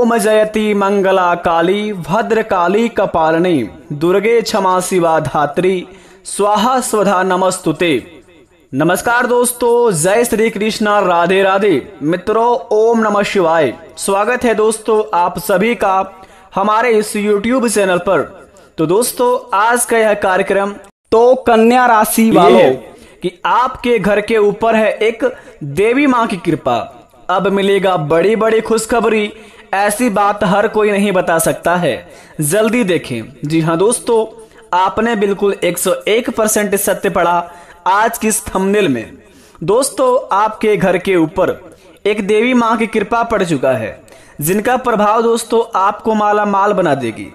ओम जयति मंगला काली भद्रकाली कपालिनी दुर्गे क्षमा शिवा धात्री स्वाहा स्वधा नमस्तुते। नमस्कार दोस्तों, जय श्री कृष्णा, राधे राधे। मित्रों, ओम नमः शिवाय। स्वागत है दोस्तों आप सभी का हमारे इस YouTube चैनल पर। तो दोस्तों, आज का यह कार्यक्रम तो कन्या राशि वालों कि आपके घर के ऊपर है एक देवी मां की कृपा। अब मिलेगा बड़ी बड़ी खुशखबरी, ऐसी बात हर कोई नहीं बता सकता है, जल्दी देखें। जी हाँ दोस्तों, आपने बिल्कुल 101% सत्य पढ़ा आज की इस थंबनेल में। दोस्तों, आपके घर के ऊपर एक देवी मां की कृपा पड़ चुका है, जिनका प्रभाव दोस्तों आपको माला माल बना देगी।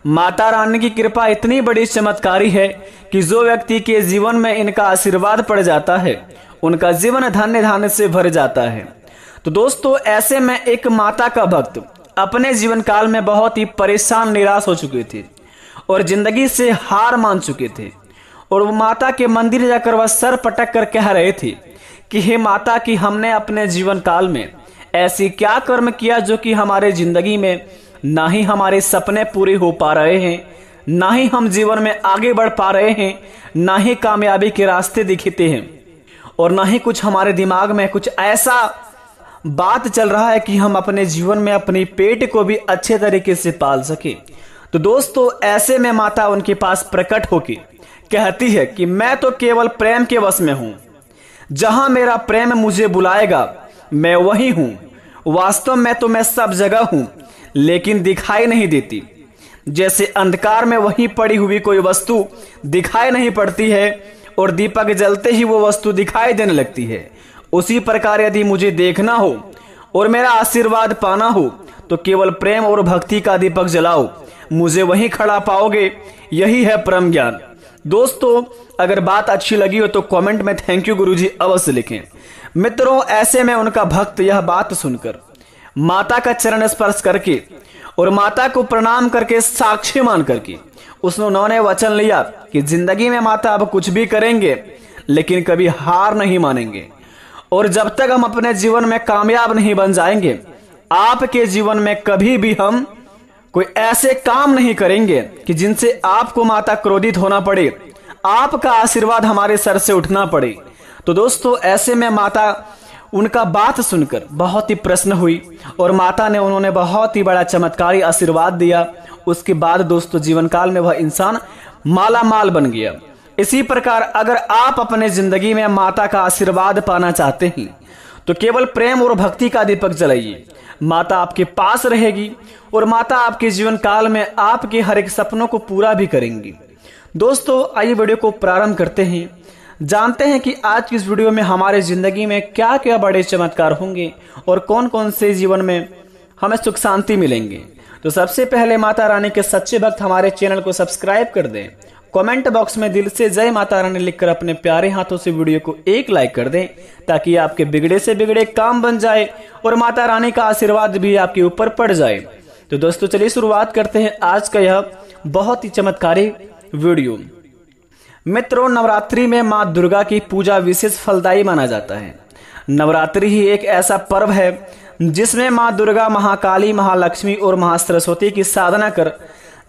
माता रानी की कृपा इतनी बड़ी चमत्कारी है कि जो व्यक्ति के जीवन में इनका आशीर्वाद पड़ जाता है, उनका जीवन धन्य धान्य से भर जाता है। तो दोस्तों, ऐसे में एक माता का भक्त अपने जीवन काल में बहुत ही परेशान निराश हो चुके थे और जिंदगी से हार मान चुके थे। और वो माता के मंदिर जाकर वह सर पटक कर कह रहे थे कि हे माता, कि हमने अपने जीवन काल में ऐसी क्या कर्म किया जो कि हमारे जिंदगी में ना ही हमारे सपने पूरे हो पा रहे हैं, ना ही हम जीवन में आगे बढ़ पा रहे हैं, ना ही कामयाबी के रास्ते दिखते हैं, और ना ही कुछ हमारे दिमाग में कुछ ऐसा बात चल रहा है कि हम अपने जीवन में अपनी पेट को भी अच्छे तरीके से पाल सके। तो दोस्तों, ऐसे में माता उनके पास प्रकट होकर कहती है कि मैं तो केवल प्रेम के वश में हूं, जहां मेरा प्रेम मुझे बुलाएगा मैं वही हूं। वास्तव में तो मैं सब जगह हूं, लेकिन दिखाई नहीं देती। जैसे अंधकार में वहीं पड़ी हुई कोई वस्तु दिखाई नहीं पड़ती है और दीपक जलते ही वो वस्तु दिखाई देने लगती है, उसी प्रकार यदि मुझे देखना हो और मेरा आशीर्वाद पाना हो तो केवल प्रेम और भक्ति का दीपक जलाओ, मुझे वहीं खड़ा पाओगे। यही है परम ज्ञान। दोस्तों, अगर बात अच्छी लगी हो तो कमेंट में थैंक यू गुरुजी अवश्य लिखें। मित्रों, ऐसे में उनका भक्त यह बात सुनकर माता का चरण स्पर्श करके और माता को प्रणाम करके साक्षी मान करके उन्होंने वचन लिया कि जिंदगी में माता अब कुछ भी करेंगे लेकिन कभी हार नहीं मानेंगे, और जब तक हम अपने जीवन में कामयाब नहीं बन जाएंगे, आपके जीवन में कभी भी हम कोई ऐसे काम नहीं करेंगे कि जिनसे आपको माता क्रोधित होना पड़े, आपका आशीर्वाद हमारे सर से उठना पड़े। तो दोस्तों, ऐसे में माता उनका बात सुनकर बहुत ही प्रसन्न हुई और माता ने उन्होंने बहुत ही बड़ा चमत्कारी आशीर्वाद दिया। उसके बाद दोस्तों, जीवन काल में वह इंसान माला माल बन गया। इसी प्रकार अगर आप अपने जिंदगी में माता का आशीर्वाद पाना चाहते हैं तो केवल प्रेम और भक्ति का दीपक जलाइए। माता आपके पास रहेगी और माता आपके जीवन काल में आपके हर एक सपनों को पूरा भी करेंगी। दोस्तों, आइए वीडियो को प्रारंभ करते हैं, जानते हैं कि आज की इस वीडियो में हमारे जिंदगी में क्या क्या बड़े चमत्कार होंगे और कौन कौन से जीवन में हमें सुख शांति मिलेंगे। तो सबसे पहले माता रानी के सच्चे भक्त हमारे चैनल को सब्सक्राइब कर दें, कमेंट बॉक्स में दिल से जय माता रानी लिखकर अपने प्यारे हाथों से वीडियो को एक लाइक कर दें, ताकि आपके बिगड़े से बिगड़े काम बन जाए और माता रानी का आशीर्वाद भी आपके ऊपर पड़ जाए। तो दोस्तों, चलिए शुरुआत करते हैं आज का यह बहुत ही चमत्कारी वीडियो। मित्रों, नवरात्रि में माँ दुर्गा की पूजा विशेष फलदायी माना जाता है। नवरात्रि ही एक ऐसा पर्व है जिसमें माँ दुर्गा, महाकाली, महालक्ष्मी और महासरस्वती की साधना कर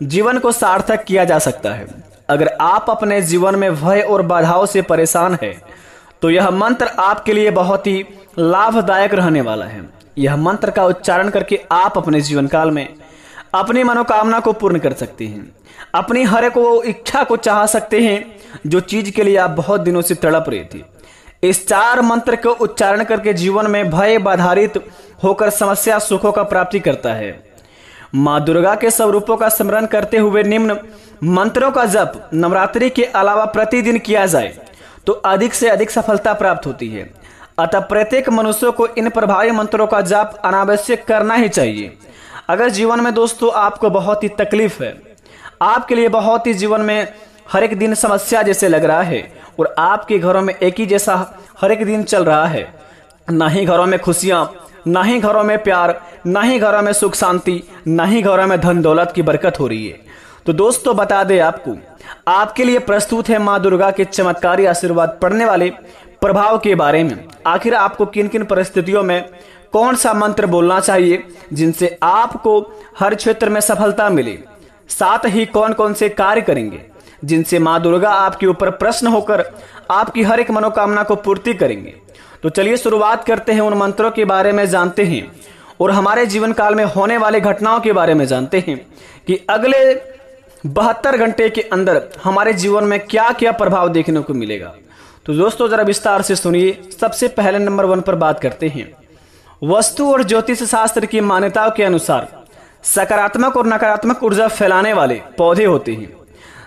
जीवन को सार्थक किया जा सकता है। अगर आप अपने जीवन में भय और बाधाओं से परेशान हैं तो यह मंत्र आपके लिए बहुत ही लाभदायक रहने वाला है। यह मंत्र का उच्चारण करके आप अपने जीवन काल में अपनी मनोकामना को पूर्ण कर सकते हैं, अपनी हर एक वो इच्छा को चाह सकते हैं जो चीज के लिए आप बहुत दिनों से तड़प रहे थे। इस 4 मंत्र को उच्चारण करके जीवन में भय बाधारित होकर समस्या सुखों का प्राप्ति करता है। माँ दुर्गा के सब रूपों का स्मरण करते हुए निम्न मंत्रों का जप नवरात्रि के अलावा प्रतिदिन किया जाए तो अधिक से अधिक सफलता प्राप्त होती है। अतः प्रत्येक मनुष्य को इन प्रभावी मंत्रों का जाप अनावश्यक करना ही चाहिए। अगर जीवन में दोस्तों आपको बहुत ही तकलीफ है, आपके लिए बहुत ही जीवन में हर एक दिन समस्या जैसे लग रहा है और आपके घरों में एक ही जैसा हर एक दिन चल रहा है, ना ही घरों में खुशियां, ना ही घरों में प्यार, ना ही घरों में सुख शांति, ना ही घरों में धन दौलत की बरकत हो रही है, तो दोस्तों बता दें आपको, आपके लिए प्रस्तुत है माँ दुर्गा के चमत्कारी आशीर्वाद पड़ने वाले प्रभाव के बारे में। आखिर आपको किन किन परिस्थितियों में कौन सा मंत्र बोलना चाहिए जिनसे आपको हर क्षेत्र में सफलता मिले, साथ ही कौन कौन से कार्य करेंगे जिनसे माँ दुर्गा आपके ऊपर प्रसन्न होकर आपकी हर एक मनोकामना को पूर्ति करेंगे। तो चलिए शुरुआत करते हैं, उन मंत्रों के बारे में जानते हैं और हमारे जीवन काल में होने वाले घटनाओं के बारे में जानते हैं कि अगले 72 घंटे के अंदर हमारे जीवन में क्या क्या प्रभाव देखने को मिलेगा। तो दोस्तों जरा विस्तार से सुनिए। सबसे पहले नंबर 1 पर बात करते हैं। वस्तु और ज्योतिष शास्त्र की मान्यताओं के अनुसार सकारात्मक और नकारात्मक ऊर्जा फैलाने वाले पौधे होते हैं।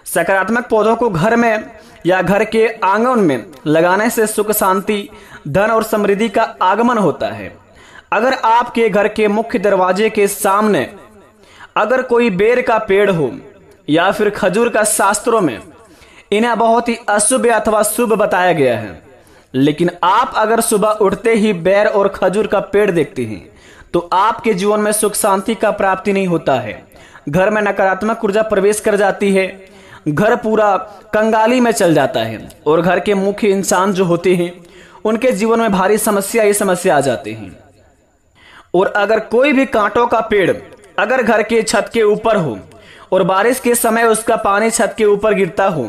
सकारात्मक पौधों को घर में या घर के आंगन में लगाने से सुख शांति, धन और समृद्धि का आगमन होता है। अगर आपके घर के मुख्य दरवाजे के सामने अगर कोई बेर का पेड़ हो या फिर खजूर का, शास्त्रों में इन्हें बहुत ही अशुभ अथवा शुभ बताया गया है। लेकिन आप अगर सुबह उठते ही बेर और खजूर का पेड़ देखते हैं तो आपके जीवन में सुख शांति का प्राप्ति नहीं होता है। घर में नकारात्मक ऊर्जा प्रवेश कर जाती है, घर पूरा कंगाली में चल जाता है और घर के मुख्य इंसान जो होते हैं उनके जीवन में भारी समस्या आ जाते हैं। और अगर कोई भी कांटों का पेड़ अगर घर के छत के ऊपर हो और बारिश के समय उसका पानी छत के ऊपर गिरता हो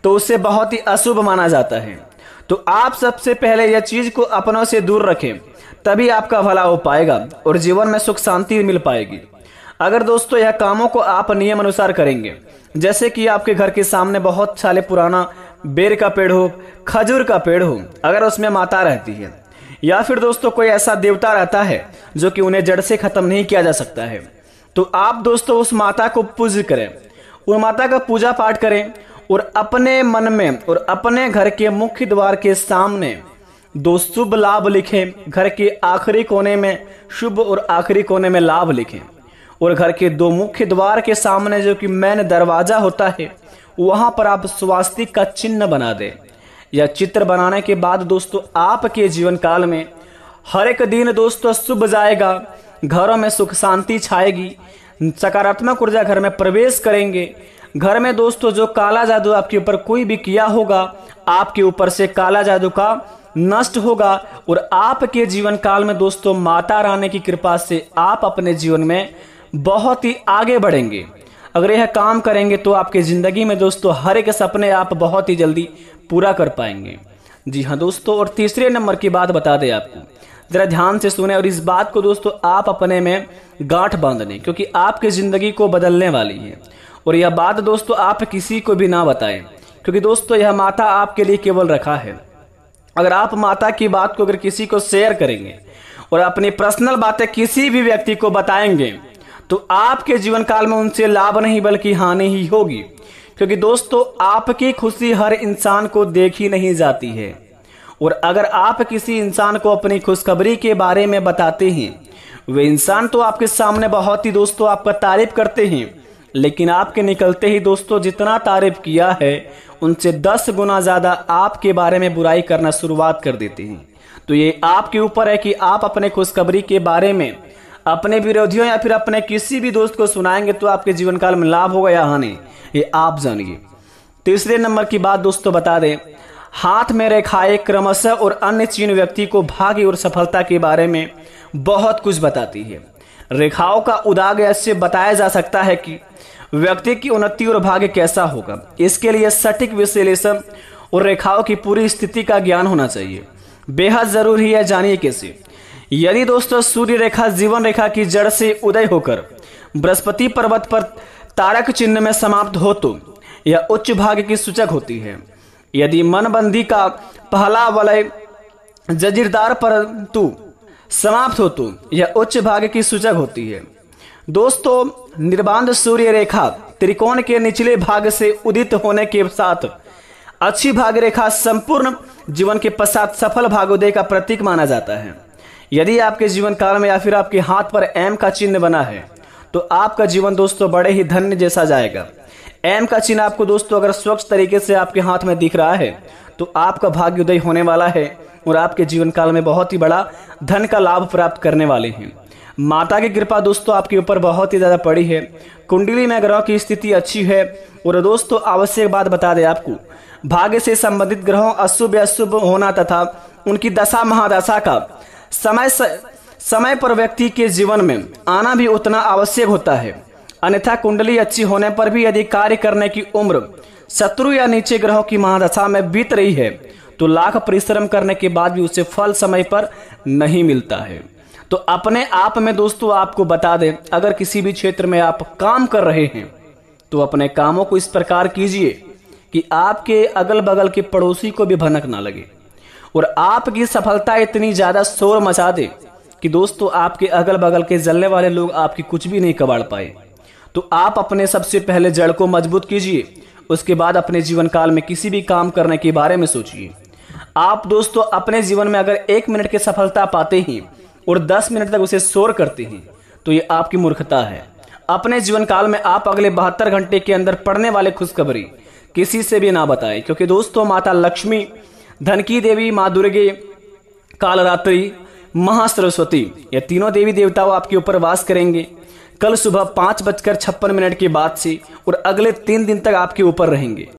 तो उसे बहुत ही अशुभ माना जाता है। तो आप सबसे पहले यह चीज को अपनों से दूर रखें, तभी आपका भला हो पाएगा और जीवन में सुख शांति मिल पाएगी। अगर दोस्तों यह कामों को आप नियम अनुसार करेंगे, जैसे कि आपके घर के सामने बहुत साले पुराना बेर का पेड़ हो, खजूर का पेड़ हो, अगर उसमें माता रहती है या फिर दोस्तों कोई ऐसा देवता रहता है जो कि उन्हें जड़ से खत्म नहीं किया जा सकता है, तो आप दोस्तों उस माता को पूज्य करें, उन माता का पूजा पाठ करें और अपने मन में और अपने घर के मुख्य द्वार के सामने 2 शुभ लाभ लिखें। घर के आखिरी कोने में शुभ और आखिरी कोने में लाभ लिखें और घर के 2 मुख्य द्वार के सामने जो कि मेन दरवाजा होता है वहां पर आप स्वास्तिक का चिन्ह बना दें। यह चित्र बनाने के बाद दोस्तों आपके जीवन काल में हर एक दिन दोस्तों शुभ जाएगा, घरों में सुख शांति छाएगी, सकारात्मक ऊर्जा घर में प्रवेश करेंगे। घर में दोस्तों जो काला जादू आपके ऊपर कोई भी किया होगा, आपके ऊपर से काला जादू का नष्ट होगा और आपके जीवन काल में दोस्तों माता रानी की कृपा से आप अपने जीवन में बहुत ही आगे बढ़ेंगे। अगर यह काम करेंगे तो आपके जिंदगी में दोस्तों हर एक सपने आप बहुत ही जल्दी पूरा कर पाएंगे। जी हाँ दोस्तों, और तीसरे नंबर की बात बता दें आपको, जरा ध्यान से सुने और इस बात को दोस्तों आप अपने में गांठ बांध लें, क्योंकि आपकी जिंदगी को बदलने वाली है। और यह बात दोस्तों आप किसी को भी ना बताएं, क्योंकि दोस्तों यह माता आपके लिए केवल रखा है। अगर आप माता की बात को अगर किसी को शेयर करेंगे और अपनी पर्सनल बातें किसी भी व्यक्ति को बताएंगे तो आपके जीवन काल में उनसे लाभ नहीं बल्कि हानि ही होगी। क्योंकि दोस्तों आपकी खुशी हर इंसान को देखी नहीं जाती है और अगर आप किसी इंसान को अपनी खुशखबरी के बारे में बताते हैं, वे इंसान तो आपके सामने बहुत ही दोस्तों आपका तारीफ करते हैं, लेकिन आपके निकलते ही दोस्तों जितना तारीफ किया है उनसे 10 गुना ज्यादा आपके बारे में बुराई करना शुरुआत कर देते हैं। तो ये आपके ऊपर है कि आप अपने खुशखबरी के बारे में अपने विरोधियों या फिर अपने किसी भी दोस्त को सुनाएंगे तो आपके जीवन काल में लाभ होगा या हानि, ये आप जानिए। तीसरे नंबर की बात दोस्तों बता दें, हाथ में रेखाएं क्रमशः और अन्य चिन्ह व्यक्ति को भाग्य और सफलता के बारे में बहुत कुछ बताती है। रेखाओं का उदाहरण ऐसे बताया जा सकता है कि व्यक्ति की उन्नति और भाग्य कैसा होगा। इसके लिए सटीक विश्लेषण और रेखाओं की पूरी स्थिति का ज्ञान होना चाहिए, बेहद जरूरी है। जानिए कैसे। यदि दोस्तों सूर्य रेखा जीवन रेखा की जड़ से उदय होकर बृहस्पति पर्वत पर तारक चिन्ह में समाप्त हो तो यह उच्च भाग्य की सूचक होती है। यदि मनबंदी का पहला वलय जजीरदार परंतु समाप्त हो तो यह उच्च भाग्य की सूचक होती है। दोस्तों निर्बाध सूर्य रेखा त्रिकोण के निचले भाग से उदित होने के साथ अच्छी भाग्य रेखा संपूर्ण जीवन के पश्चात सफल भाग्योदय का प्रतीक माना जाता है। यदि आपके जीवन काल में या फिर आपके हाथ पर एम का चिन्ह बना है तो आपका जीवन दोस्तों बड़े ही धन्य जैसा जाएगा। एम का चिन्ह आपको दोस्तों अगर स्वच्छ तरीके से आपके हाथ में दिख रहा है तो आपका भाग्योदय होने वाला है और आपके जीवन काल में बहुत ही बड़ा धन का लाभ प्राप्त करने वाले हैं। माता की कृपा दोस्तों आपके ऊपर बहुत ही ज्यादा पड़ी है। कुंडली में ग्रहों की स्थिति अच्छी है। और दोस्तों आवश्यक बात बता दें आपको, भाग्य से संबंधित ग्रहों अशुभ या शुभ होना तथा उनकी दशा महादशा का समय समय पर व्यक्ति के जीवन में आना भी उतना आवश्यक होता है, अन्यथा कुंडली अच्छी होने पर भी यदि कार्य करने की उम्र शत्रु या नीचे ग्रहों की महादशा में बीत रही है तो लाख परिश्रम करने के बाद भी उसे फल समय पर नहीं मिलता है। तो अपने आप में दोस्तों आपको बता दें, अगर किसी भी क्षेत्र में आप काम कर रहे हैं तो अपने कामों को इस प्रकार कीजिए कि आपके अगल बगल के पड़ोसी को भी भनक ना लगे और आपकी सफलता इतनी ज्यादा शोर मचा दे कि दोस्तों आपके अगल बगल के जलने वाले लोग आपकी कुछ भी नहीं कबाड़ पाए। तो आप अपने सबसे पहले जड़ को मजबूत कीजिए, उसके बाद अपने जीवन काल में किसी भी काम करने के बारे में सोचिए। आप दोस्तों अपने जीवन में अगर 1 मिनट की सफलता पाते हैं और 10 मिनट तक उसे शोर करते हैं तो ये आपकी मूर्खता है। अपने जीवन काल में आप अगले 72 घंटे के अंदर पड़ने वाले खुशखबरी किसी से भी ना बताएं, क्योंकि दोस्तों माता लक्ष्मी, धन की देवी, माँ दुर्गे, कालरात्रि, महासरस्वती, ये तीनों देवी देवता आपके ऊपर वास करेंगे कल सुबह 5:56 के बाद से और अगले 3 दिन तक आपके ऊपर रहेंगे।